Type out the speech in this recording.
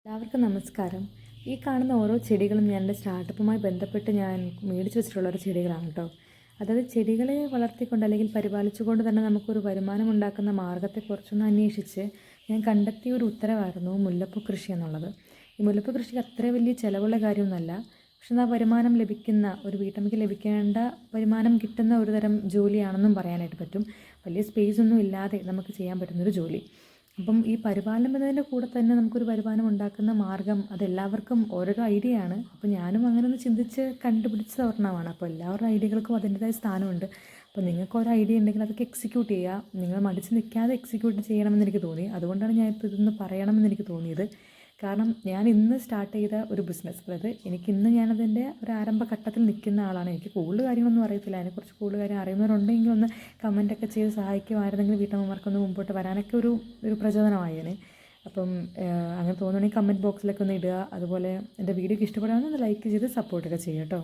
എല്ലാവർക്കും നമസ്കാരം. ഈ കാണുന്ന ഓരോ ചെടികളും ഞാൻ എൻ്റെ സ്റ്റാർട്ടപ്പുമായി ബന്ധപ്പെട്ട് ഞാൻ മേടിച്ച് വെച്ചിട്ടുള്ള ഒരു ചെടികളാണ് കേട്ടോ. അതായത് ചെടികളെ വളർത്തിക്കൊണ്ട് അല്ലെങ്കിൽ പരിപാലിച്ചുകൊണ്ട് തന്നെ നമുക്കൊരു വരുമാനം ഉണ്ടാക്കുന്ന മാർഗ്ഗത്തെക്കുറിച്ചൊന്ന് അന്വേഷിച്ച് ഞാൻ കണ്ടെത്തിയ ഒരു ഉത്തരവായിരുന്നു മുല്ലപ്പൂ കൃഷി എന്നുള്ളത്. ഈ മുല്ലപ്പൂ കൃഷിക്ക് അത്ര വലിയ ചിലവുള്ള കാര്യമൊന്നുമല്ല. പക്ഷെ ആ വരുമാനം ലഭിക്കുന്ന ഒരു വീട്ടമ്മയ്ക്ക് ലഭിക്കേണ്ട വരുമാനം കിട്ടുന്ന ഒരു തരം ജോലിയാണെന്നും പറയാനായിട്ട് പറ്റും. വലിയ സ്പേസ് ഒന്നും ഇല്ലാതെ നമുക്ക് ചെയ്യാൻ പറ്റുന്നൊരു ജോലി. അപ്പം ഈ പരിപാലനം എന്നതിൻ്റെ കൂടെ തന്നെ നമുക്കൊരു വരുമാനം ഉണ്ടാക്കുന്ന മാർഗ്ഗം അതെല്ലാവർക്കും ഓരോരോ ഐഡിയ ആണ്. അപ്പോൾ ഞാനും അങ്ങനെ ഒന്ന് ചിന്തിച്ച് കണ്ടുപിടിച്ച ഒരെണ്ണമാണ്. അപ്പോൾ എല്ലാവരുടെ ഐഡിയകൾക്കും അതിൻ്റെതായ സ്ഥാനമുണ്ട്. അപ്പോൾ നിങ്ങൾക്ക് ഓരോ ഐഡിയ ഉണ്ടെങ്കിൽ അതൊക്കെ എക്സിക്യൂട്ട് ചെയ്യുക. നിങ്ങൾ മടിച്ച് നിൽക്കാതെ എക്സിക്യൂട്ട് ചെയ്യണമെന്ന് എനിക്ക് തോന്നി. അതുകൊണ്ടാണ് ഞാൻ ഇപ്പോൾ ഇതൊന്ന് പറയണമെന്ന് എനിക്ക് തോന്നിയത്. കാരണം ഞാൻ ഇന്ന് സ്റ്റാർട്ട് ചെയ്ത ഒരു ബിസിനസ്, അതായത് എനിക്കിന്ന് ഞാനതിൻ്റെ ഒരു ആരംഭഘട്ടത്തിൽ നിൽക്കുന്ന ആളാണ്. എനിക്ക് കൂടുതൽ കാര്യങ്ങളൊന്നും അറിയത്തില്ല. അതിനെക്കുറിച്ച് കൂടുതൽ കാര്യം അറിയുന്നവരുണ്ടെങ്കിൽ ഒന്ന് കമൻറ്റൊക്കെ ചെയ്ത് സഹായിക്കുമായിരുന്നെങ്കിൽ വീട്ടമ്മമാർക്കൊന്ന് മുമ്പോട്ട് വരാനൊക്കെ ഒരു പ്രചോദനമായേനെ. അപ്പം അങ്ങനെ തോന്നുകയാണെങ്കിൽ കമൻറ്റ് ബോക്സിലൊക്കെ ഒന്ന് ഇടുക. അതുപോലെ എൻ്റെ വീഡിയോക്ക് ഇഷ്ടപ്പെടുകയാണെങ്കിൽ ഒന്ന് ലൈക്ക് ചെയ്ത് സപ്പോർട്ടൊക്കെ ചെയ്യുക കേട്ടോ.